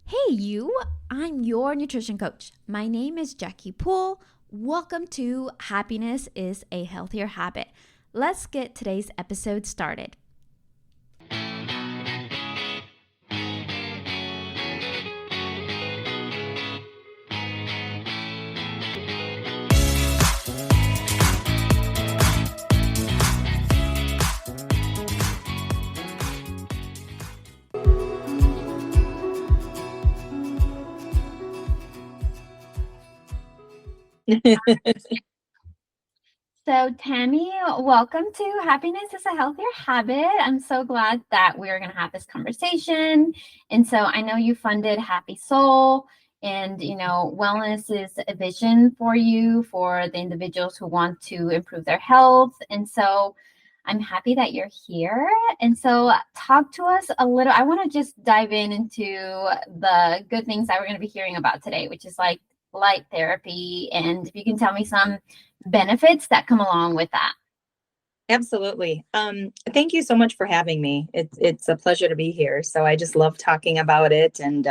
Hey, you! I'm your nutrition coach. My name is Jackie Poole. Welcome to Happiness is a Healthier Habit. Let's get today's episode started. So, Tammy, welcome to Happiness is a Healthier Habit. I'm so glad that we're going to have this conversation. And so, I know you funded Happy Soul, and wellness is a vision for you for the individuals who want to improve their health. And so, I'm happy that you're here. And so, talk to us a little. I want to just dive into the good things that we're going to be hearing about today, which is like light therapy. And if you can tell me some benefits that come along with that. Absolutely. Thank you so much for having me. It's a pleasure to be here. So I just love talking about it, and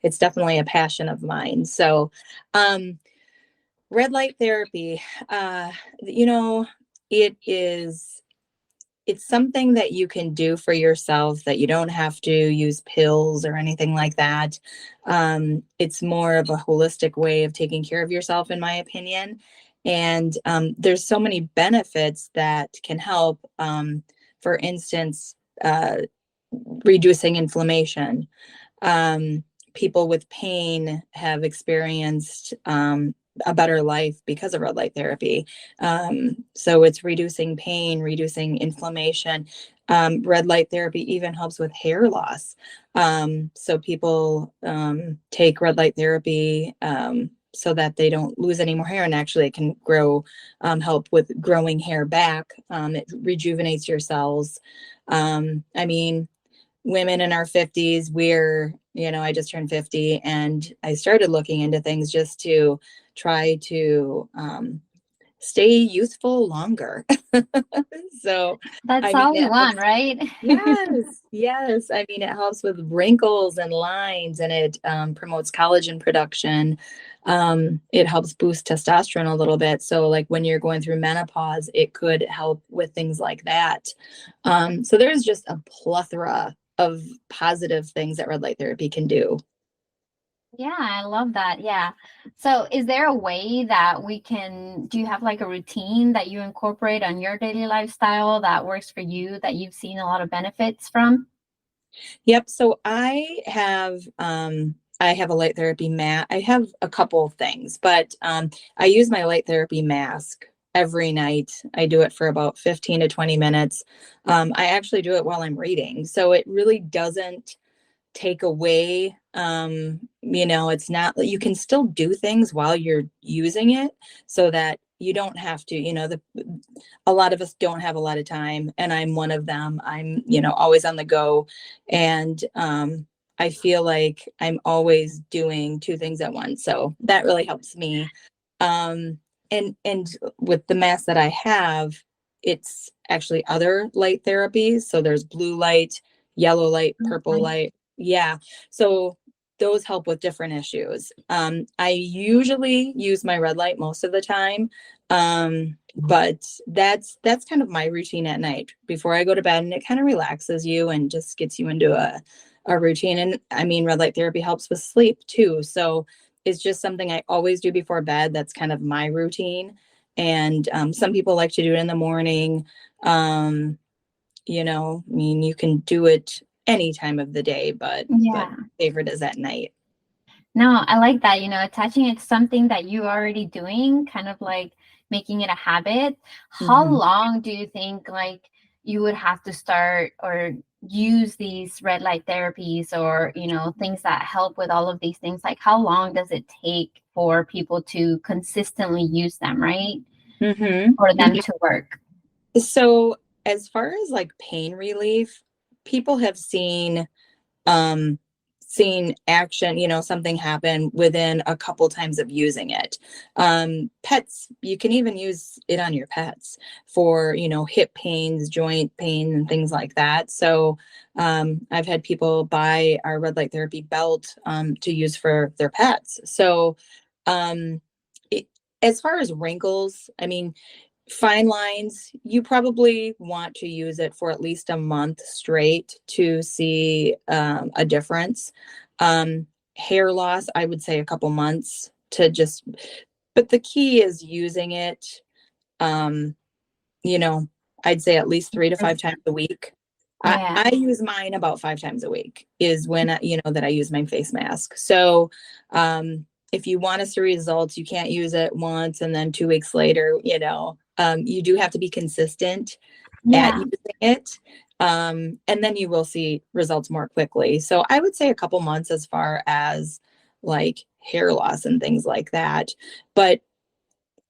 it's definitely a passion of mine. So, um, red light therapy, uh, you know, it is it's something that you can do for yourself, that you don't have to use pills or anything like that. It's more of a holistic way of taking care of yourself, in my opinion. And there's so many benefits that can help. For instance, reducing inflammation. People with pain have experienced a better life because of red light therapy. So it's reducing pain, reducing inflammation. Red light therapy even helps with hair loss. So people take red light therapy so that they don't lose any more hair, and actually it can grow, help with growing hair back. It rejuvenates your cells. I mean, women in our 50s, I just turned 50, and I started looking into things just to try to stay youthful longer. So, That's I mean, all we it want, helps. right? Yes, yes. I mean, it helps with wrinkles and lines, and it promotes collagen production. It helps boost testosterone a little bit. So, like when you're going through menopause, it could help with things like that. So, there's just a plethora of positive things that red light therapy can do. Yeah, I love that. Yeah. So, is there a way that do you have like a routine that you incorporate on your daily lifestyle that works for you that you've seen a lot of benefits from? Yep. So I have a light therapy mat. I have a couple of things, but I use my light therapy mask every night. I do it for about 15 to 20 minutes. I actually do it while I'm reading. So it really doesn't take away, it's not, you can still do things while you're using it, so that you don't have to, a lot of us don't have a lot of time, and I'm one of them. I'm, always on the go. And I feel like I'm always doing two things at once. So that really helps me. Um, and with the mask that I have, it's actually other light therapies. So there's blue light, yellow light, purple Nice. light. Yeah. So those help with different issues. I usually use my red light most of the time. But that's kind of my routine at night before I go to bed, and it kind of relaxes you and just gets you into a routine. And I mean, red light therapy helps with sleep too. So it's just something I always do before bed. That's kind of my routine. And some people like to do it in the morning. Um, I mean, you can do it any time of the day, but Yeah. favorite is at night. No, I like that, attaching it to something that you're already doing, kind of like making it a habit. How Mhm. long do you think like you would have to start or use these red light therapies or, things that help with all of these things? Like how long does it take for people to consistently use them, right? Mhm. For them to work? So as far as like pain relief, people have seen um seen action, something happen within a couple times of using it. Pets, you can even use it on your pets for, hip pains, joint pain, and things like that. So I've had people buy our red light therapy belt to use for their pets. So it, as far as wrinkles, I mean, fine lines, you probably want to use it for at least a month straight to see a difference. Hair loss, I would say a couple months to just, but the key is using it, um, you know, I'd say at least 3 to 5 times a week. Yeah. I use mine about 5 times a week is when, that I use my face mask. So, if you want to see results, you can't use it once and then 2 weeks later, you do have to be consistent at Yeah. using it. And then you will see results more quickly. So I would say a couple months as far as like hair loss and things like that. But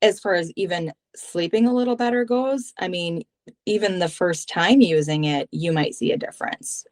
as far as even sleeping a little better goes, I mean, even the first time using it, you might see a difference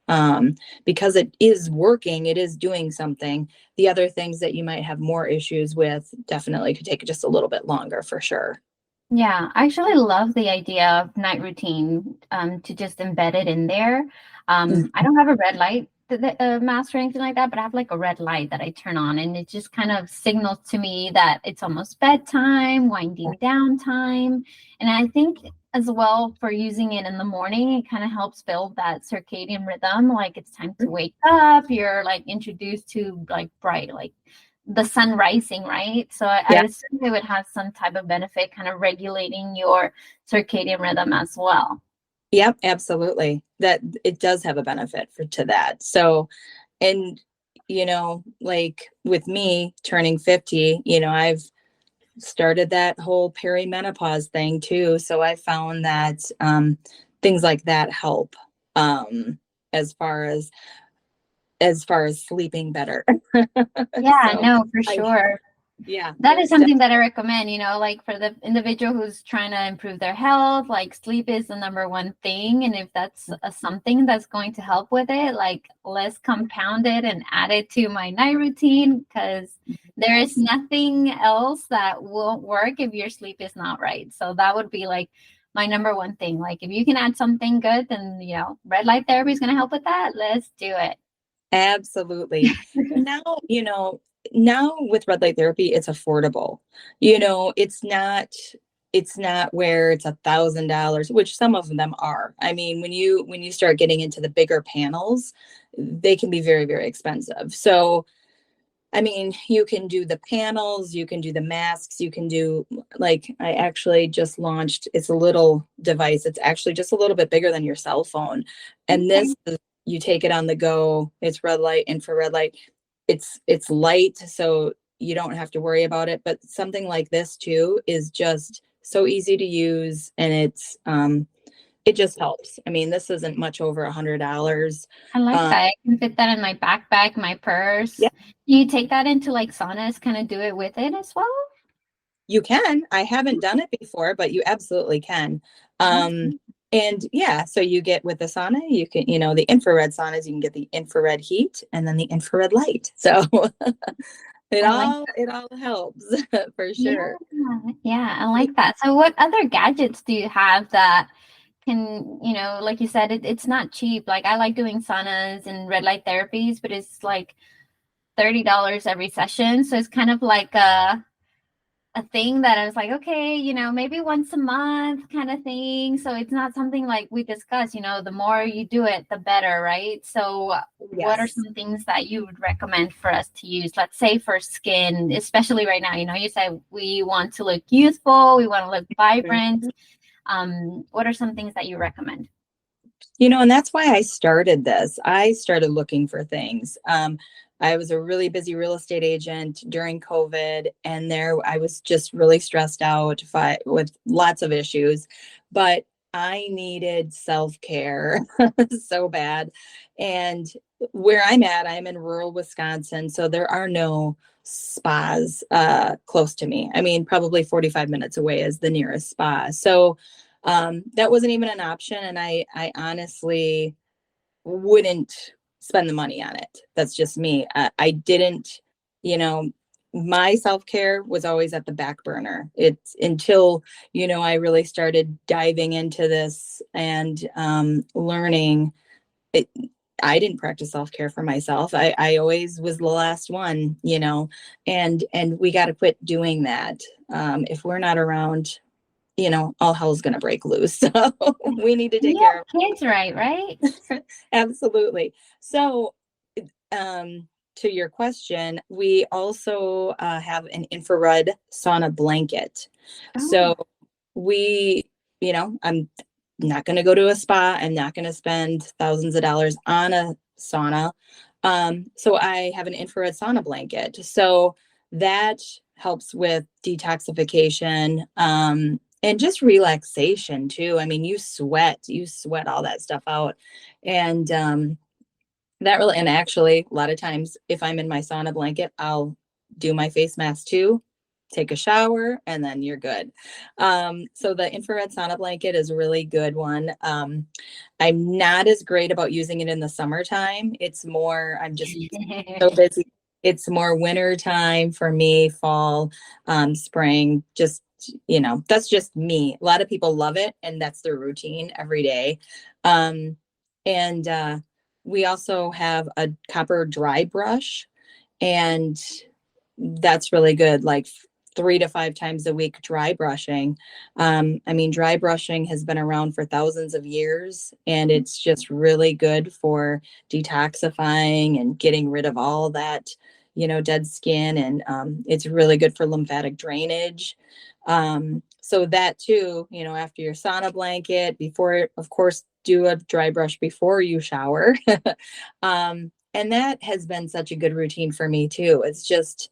because it is working, it is doing something. The other things that you might have more issues with definitely could take just a little bit longer for sure. Yeah, I actually love the idea of night routine, to just embed it in there. I don't have a red light mask or anything like that, but I have like a red light that I turn on, and it just kind of signals to me that it's almost bedtime, winding down time. And I think as well for using it in the morning, it kind of helps build that circadian rhythm. Like it's time to wake up, you're like introduced to like bright, like the sun rising, right? So I Yeah. assume it would have some type of benefit, kind of regulating your circadian rhythm as well. Yep, absolutely. That it does have a benefit to that. So, and like with me turning 50, I've started that whole perimenopause thing too. So I found that things like that help as far as sleeping better. Yeah, So no, for I sure. yeah, That is there's something that I recommend, like for the individual who's trying to improve their health, like sleep is the number one thing. And if that's something that's going to help with it, like let's compound it and add it to my night routine, because there is nothing else that won't work if your sleep is not right. So that would be like my number one thing. Like if you can add something good, then, red light therapy is going to help with that. Let's do it. absolutely. And now with red light therapy, it's affordable. It's not where it's $1,000, which some of them are. I mean, when you start getting into the bigger panels, they can be very, very expensive. So, I mean, you can do the panels, you can do the masks, you can do, like, I actually just launched, it's a little device. It's actually just a little bit bigger than your cell phone. And Okay. this is, you take it on the go. It's red light, infrared light. It's light, so you don't have to worry about it. But something like this too is just so easy to use, and it just helps. I mean, this isn't much over $100. I like Um, that. I can fit that in my backpack, my purse. yeah, Do you take that into like saunas, kind of do it with it as well? you can. I haven't done it before, but you absolutely can. Um, Okay. and yeah, so you get with the sauna, you can, the infrared saunas, you can get the infrared heat and then the infrared light. So it I like all it all helps for Yeah, sure. yeah, I like that. So what other gadgets do you have that can, like you said, it's not cheap. Like I like doing saunas and red light therapies, but it's like $30 every session. So it's kind of like a thing that I was like, okay, maybe once a month kind of thing. So it's not something like we discussed, the more you do it, the better, right? So what are Yes. some things that you would recommend for us to use? Let's say for skin, especially right now, you said we want to look youthful, we want to look vibrant. What are some things that you recommend? And that's why I started this. I started looking for things. I was a really busy real estate agent during COVID, and there I was just really stressed out with lots of issues, but I needed self-care so bad. And where I'm in rural Wisconsin, so there are no spas close to me. I mean, probably 45 minutes away is the nearest spa. So that wasn't even an option. And I honestly wouldn't spend the money on it. That's just me. I didn't, you know, my self-care was always at the back burner. It's until, I really started diving into this and learning it. I didn't practice self-care for myself. I always was the last one, and we got to quit doing that. If we're not around, all hell's going to break loose. So we need to take care of kids, right? Absolutely. So, to your question, we also have an infrared sauna blanket. Oh, So we, I'm not going to go to a spa. I'm not going to spend thousands of dollars on a sauna. So I have an infrared sauna blanket. So that helps with detoxification, and just relaxation too. I mean, you sweat all that stuff out. And that really, and actually, a lot of times, if I'm in my sauna blanket, I'll do my face mask too, take a shower, and then you're good. So the infrared sauna blanket is a really good one. I'm not as great about using it in the summertime. It's more, I'm just so busy. It's more winter time for me, fall, spring, just, that's just me. A lot of people love it, and that's their routine every day. And we also have a copper dry brush, and that's really good, like 3 to 5 times a week dry brushing. I mean, dry brushing has been around for thousands of years, and it's just really good for detoxifying and getting rid of all that, dead skin. And it's really good for lymphatic drainage. So that too, after your sauna blanket, before, of course, do a dry brush before you shower. And that has been such a good routine for me too. It's just,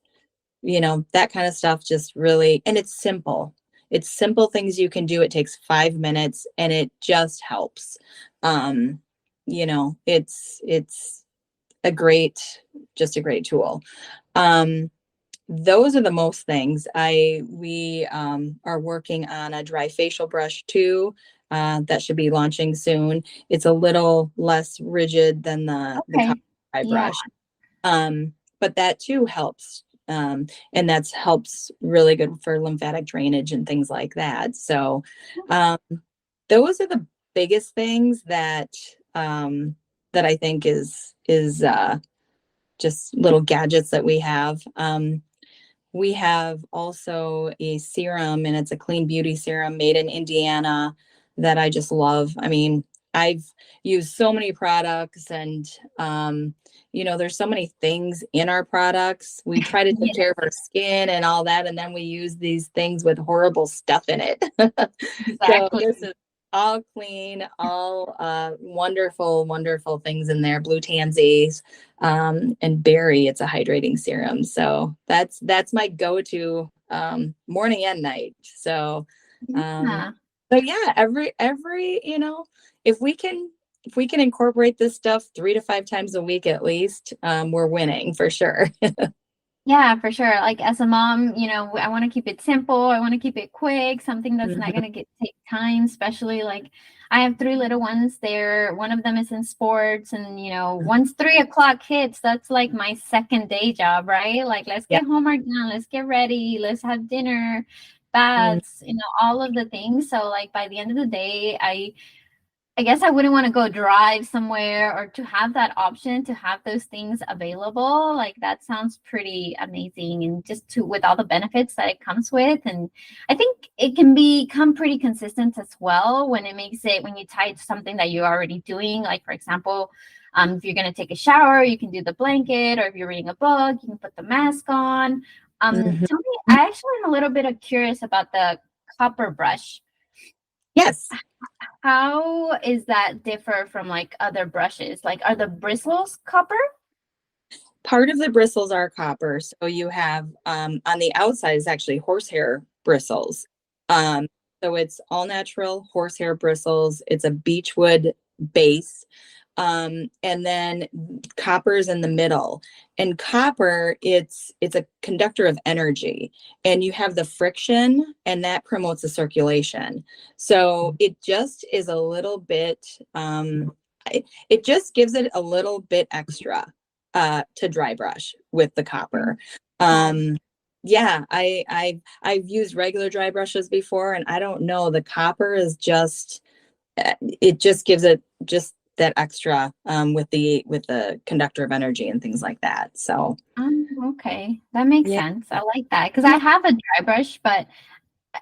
that kind of stuff just really, and it's simple. It's simple things you can do. It takes 5 minutes and it just helps. It's just a great tool. Those are the most things. We are working on a dry facial brush too. That should be launching soon. It's a little less rigid than the okay. dry Yeah. brush. But that too helps. And that's helps really good for lymphatic drainage and things like that. So, those are the biggest things that I think is just little gadgets that we have. We have also a serum, and it's a clean beauty serum made in Indiana that I just love. I mean, I've used so many products, and there's so many things in our products. We try to take care of our skin and all that, and then we use these things with horrible stuff in it. So Exactly. this is all clean, all wonderful, wonderful things in there. Blue tansies, and berry. It's a hydrating serum. So that's my go-to morning and night. So Yeah. so yeah, every if we can incorporate this stuff 3 to 5 times a week at least, we're winning for sure. Yeah, for sure. Like as a mom, I want to keep it simple. I want to keep it quick, something that's not Mhm. going to take time, especially like I have three little ones there. One of them is in sports, and once 3 o'clock hits, that's like my second day job, right? Like, let's Yeah. get homework done, let's get ready, let's have dinner, Mm. baths, all of the things. So like by the end of the day, I guess I wouldn't want to go drive somewhere, or to have that option to have those things available. Like that sounds pretty amazing, and just with all the benefits that it comes with. And I think it can become pretty consistent as well when you tie it to something that you're already doing. Like for example, if you're going to take a shower, you can do the blanket, or if you're reading a book, you can put the mask on. Mhm. Tell me, I actually am a little bit curious about the copper brush. Yes. How is that differ from like other brushes? Like, are the bristles copper? Part of the bristles are copper. So you have, on the outside is actually horsehair bristles. Um, so it's all natural horsehair bristles. It's a beechwood base. And then copper's in the middle. And copper, it's a conductor of energy. And you have the friction, and that promotes the circulation. So it just is a little bit it just gives it a little bit extra to dry brush with the copper. Oh, Yeah, I've used regular dry brushes before, and I don't know, the copper is just it just gives it just that extra with the conductor of energy and things like that. So okay. That makes yeah, sense. I like that because I yeah. have a dry brush, but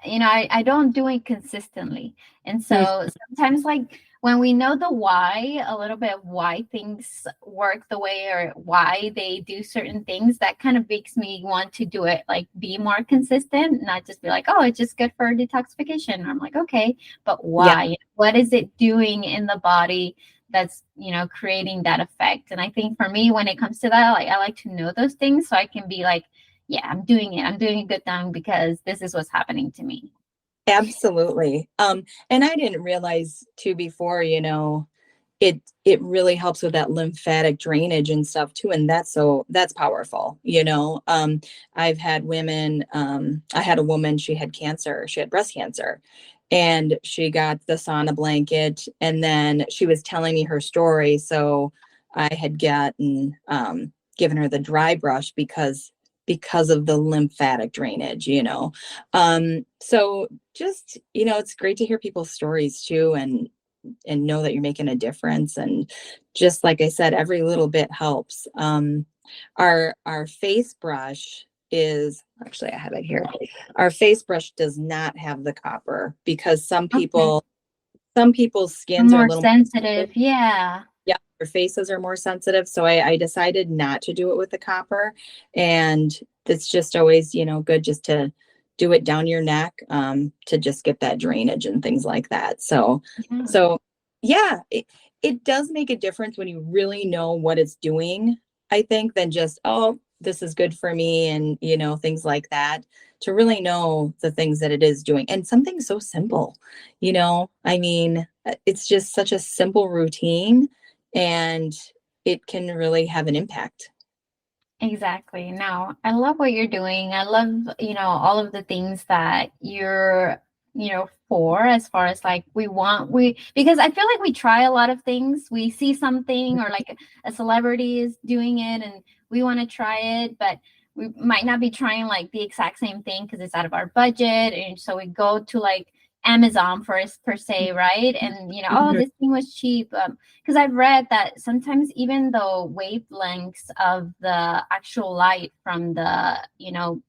I don't do it consistently. And Mm, so sometimes, like, when we know the why, a little bit of why things work the way or why they do certain things, that kind of makes me want to do it, like, be more consistent, not just be like, oh, it's just good for detoxification. I'm like, okay, but yeah, why? What is it doing in the body that's, creating that effect? And I think for me, when it comes to that, like, I like to know those things so I can be like, yeah, I'm doing it. I'm doing a good thing because this is what's happening to me. absolutely. And I didn't realize too before, it really helps with that lymphatic drainage and stuff too, and that's powerful. I've had women, I had a woman, she had cancer, she had breast cancer, and she got the sauna blanket, and then she was telling me her story, so I had gotten given her the dry brush because of the lymphatic drainage. So just, it's great to hear people's stories too, and know that you're making a difference. And just like I said, every little bit helps. Our face brush is actually, I have it here. Our face brush does not have the copper because Okay. some people's skins are a More little more, sensitive. Yeah. yeah, their faces are more sensitive. So I decided not to do it with the copper. And it's just always, good just to do it down your neck, to just get that drainage and things like that. Yeah. So yeah, it does make a difference when you really know what it's doing, I think, than just, oh, this is good for me and, things like that. To really know the things that it is doing. And something so simple, I mean, it's just such a simple routine, and it can really have an impact. Exactly. No, I love what you're doing. I love, all of the things that you're, for as far as like because I feel like we try a lot of things. We see something or like a celebrity is doing it and we want to try it, but we might not be trying like the exact same thing because it's out of our budget. And so we go to like Amazon per se, right? And oh, Mhm. this thing was cheap. Because I've read that sometimes even the wavelengths of the actual light from the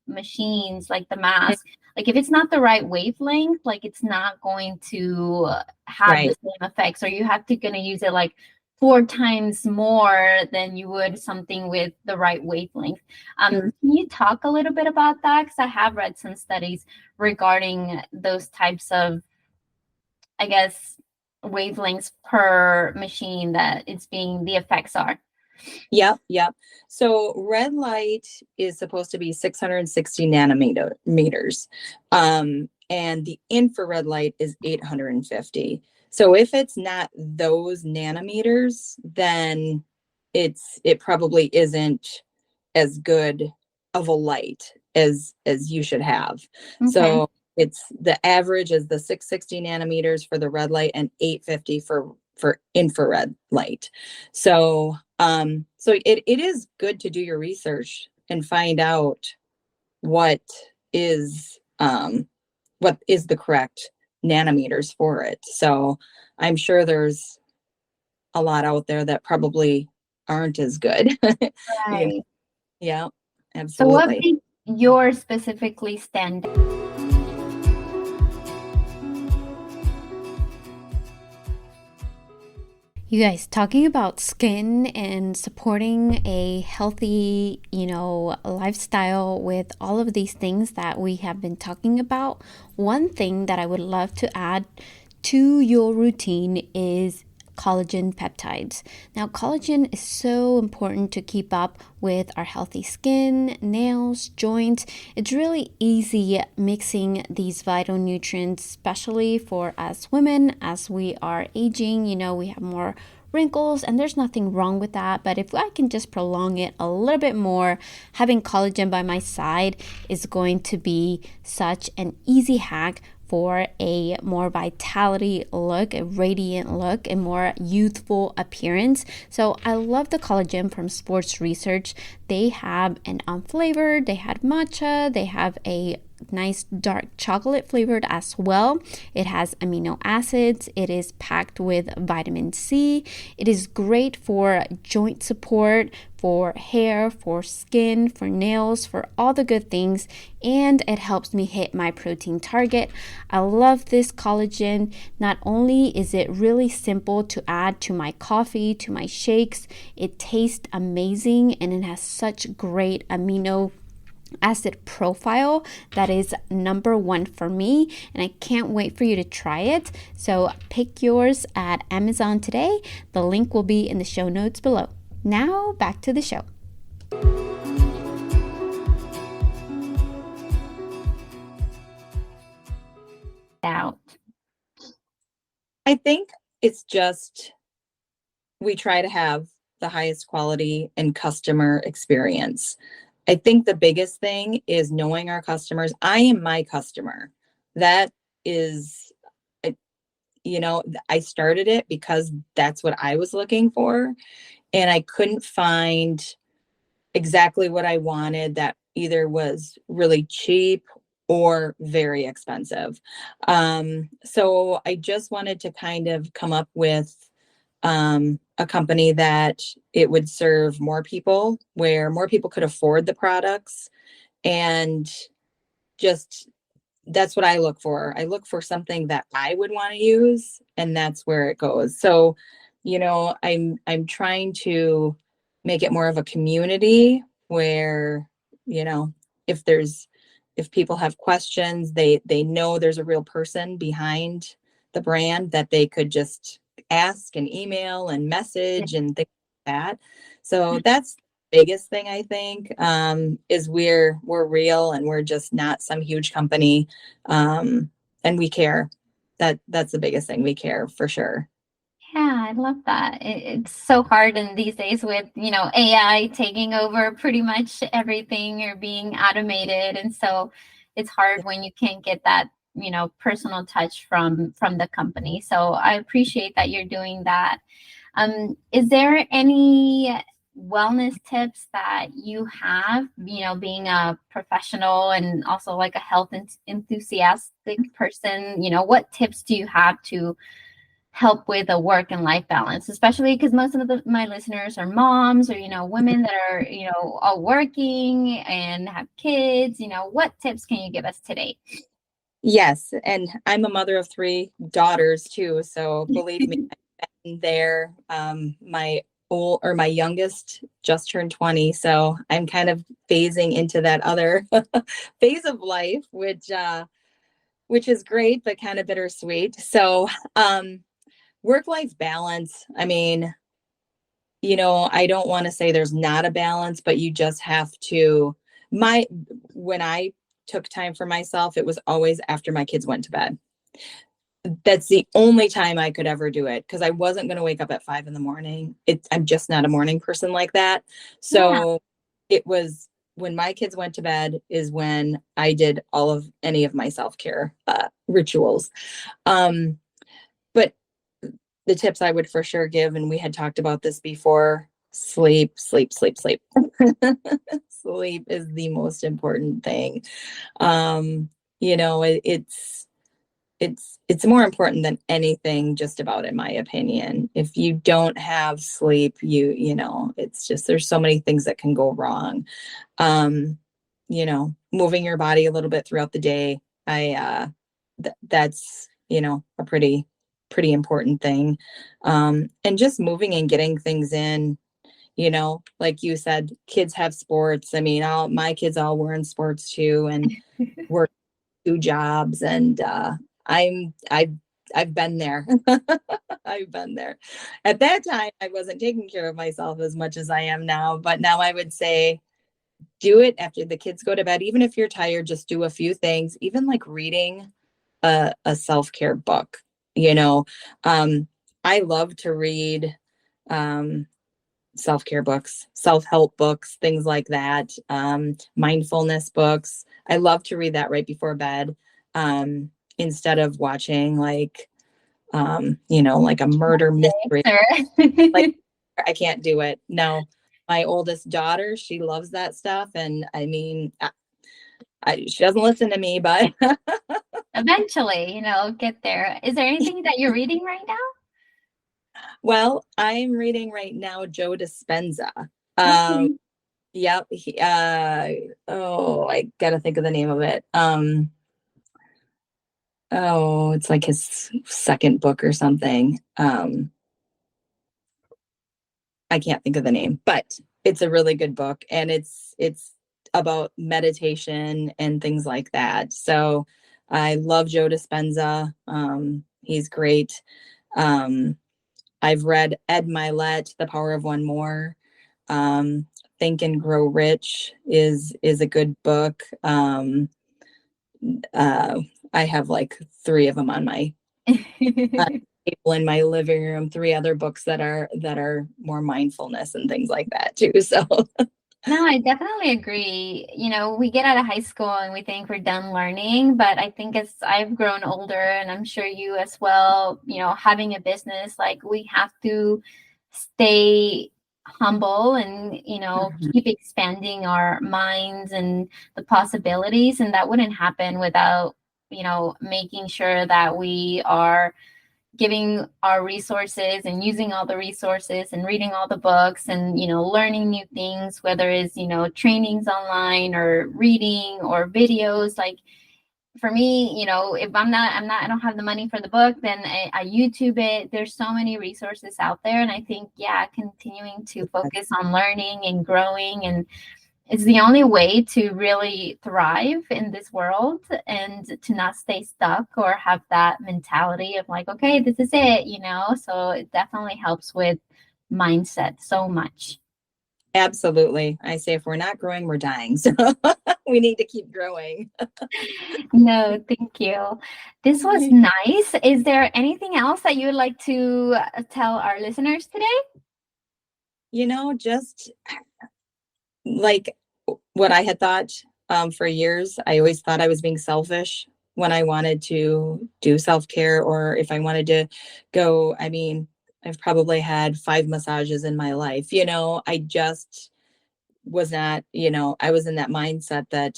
machines, like the mask, like if it's not the right wavelength, like it's not going to have the Right. same effects, or you have to gonna use it like 4 times more than you would something with the right wavelength. Mhm. Can you talk a little bit about that? Because I have read some studies regarding those types of, I guess, wavelengths per machine that the effects are. Yep, yep. So red light is supposed to be 660 meters. And the infrared light is 850. So if it's not those nanometers, then it probably isn't as good of a light as you should have. Okay. So it's the average is the 660 nanometers for the red light and 850 for infrared light. So it is good to do your research and find out what is um what is the correct nanometers for it. So I'm sure there's a lot out there that probably aren't as good. you know, Right. yeah, So what absolutely. makes yours specifically stand out? You guys, talking about skin and supporting a healthy, lifestyle with all of these things that we have been talking about, one thing that I would love to add to your routine is collagen peptides. Now, collagen is so important to keep up with our healthy skin, nails, joints. It's really easy mixing these vital nutrients, especially for us women as we are aging. We have more wrinkles, and there's nothing wrong with that. But if I can just prolong it a little bit more, having collagen by my side is going to be such an easy hack for a more vitality look, a radiant look, a more youthful appearance. So I love the collagen from Sports Research. They have an unflavored, they had matcha, they have a nice dark chocolate flavored as well. It has amino acids. It is packed with vitamin C. It is great for joint support, for hair, for skin, for nails, for all the good things, and it helps me hit my protein target. I love this collagen. Not only is it really simple to add to my coffee, to my shakes, it tastes amazing, and it has such great amino acid profile that is number one for me, and I can't wait for you to try it. So pick yours at Amazon today. The link will be in the show notes below. Now back to the show. Out. I think it's just we try to have the highest quality and customer experience. I think the biggest thing is knowing our customers. I am my customer. That is, I started it because that's what I was looking for. And I couldn't find exactly what I wanted that either was really cheap or very expensive. So I just wanted to kind of come up with a company that it would serve more people, where more people could afford the products, and just that's what I look for. I look for something that I would want to use, and that's where it goes. So, I'm trying to make it more of a community where, you know, if there's if people have questions, they know there's a real person behind the brand that they could just ask and email and message and things like that. So that's biggest thing I think, is we're real, and we're just not some huge company, and we care. That's the biggest thing. We care for sure. Yeah, I love that. It's so hard in these days with, AI taking over pretty much everything or being automated. And so it's hard when you can't get that, personal touch from the company. So I appreciate that you're doing that. Is there any wellness tips that you have, being a professional and also like a health enthusiastic person? What tips do you have to help with a work and life balance, especially because most of my listeners are moms or, women that are, all working and have kids. What tips can you give us today? Yes, and I'm a mother of three daughters too, so believe me, I'm there. My youngest just turned 20, so I'm kind of phasing into that other phase of life, which is great but kind of bittersweet. So, work-life balance. I mean, I don't want to say there's not a balance, but you just have to. When I took time for myself, it was always after my kids went to bed. That's the only time I could ever do it, because I wasn't going to wake up at 5 a.m. I'm just not a morning person like that. Yeah. So it was when my kids went to bed is when I did any of my self-care rituals. But the tips I would for sure give, and we had talked about this before: sleep, sleep, sleep, sleep. Sleep is the most important thing. It's more important than anything, just about, in my opinion. If you don't have sleep, it's just, there's so many things that can go wrong. Moving your body a little bit throughout the day. That's, a pretty important thing. And just moving and getting things in, like you said, kids have sports. I mean, my kids all were in sports too, and work 2 jobs, and I've been there. I've been there. At that time, I wasn't taking care of myself as much as I am now, but now I would say do it after the kids go to bed. Even if you're tired, just do a few things, even like reading a self-care book. I love to read self-care books, self-help books, things like that, mindfulness books. I love to read that right before bed. instead of watching like, like a murder mystery. Like, Sure. I can't do it. No, my oldest daughter, she loves that stuff. And I mean, she doesn't listen to me, but Eventually, get there. Is there anything that you're reading right now? well, I'm reading right now Joe Dispenza. Um, Okay. yep. I gotta think of the name of it. It's like his second book or something. I can't think of the name, but it's a really good book, and it's about meditation and things like that. So I love Joe Dispenza. He's great. Um, I've read Ed Milet, The Power of One More. Um, Think and Grow Rich is a good book. Uh, I have like three of them on my table in my living room. Three other books that are more mindfulness and things like that too. So No, I definitely agree. We get out of high school and we think we're done learning, but I think as I've grown older, and I'm sure you as well, having a business, like we have to stay humble and, Mhm. keep expanding our minds and the possibilities. And that wouldn't happen without, making sure that we are giving our resources and using all the resources and reading all the books and learning new things, whether it's trainings online or reading or videos. Like for me, if I don't have the money for the book, then I YouTube it. There's so many resources out there, and I think, yeah, continuing to focus on learning and growing, and it's the only way to really thrive in this world and to not stay stuck or have that mentality of like, okay, this is it. So it definitely helps with mindset so much. Absolutely. I say if we're not growing, we're dying. So we need to keep growing. No, thank you. This was nice. Is there anything else that you would like to tell our listeners today? Just like what I had thought for years. I always thought I was being selfish when I wanted to do self-care, or if I wanted to go. I mean, I've probably had 5 massages in my life. I just was not, I was in that mindset that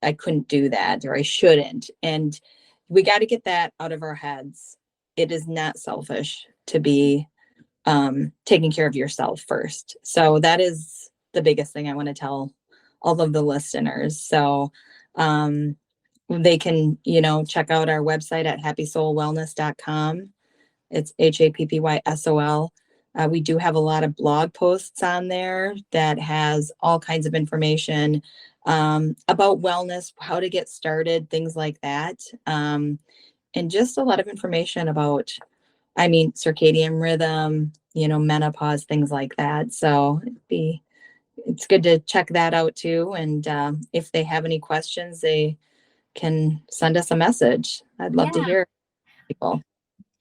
I couldn't do that or I shouldn't. And we got to get that out of our heads. It is not selfish to be taking care of yourself first. So that is the biggest thing I want to tell all of the listeners. So they can, check out our website at happysoulwellness.com. It's HAPPYSOL. We do have a lot of blog posts on there that has all kinds of information about wellness, how to get started, things like that. And just a lot of information about, circadian rhythm, menopause, things like that. So it's good to check that out too. And if they have any questions, they can send us a message. I'd love to Yeah. hear people.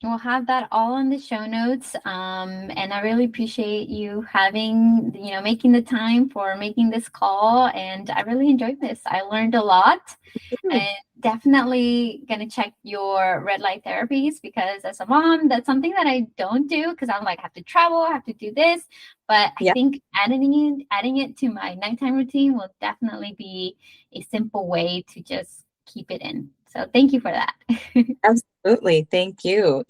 We'll have that all in the show notes. And I really appreciate you having, making the time for making this call. And I really enjoyed this. I learned a lot, and definitely going to check your red light therapies, because as a mom, that's something that I don't do because I'm like, I have to travel, I have to do this. But I Yeah, think adding it to my nighttime routine will definitely be a simple way to just keep it in. So thank you for that. absolutely. Thank you.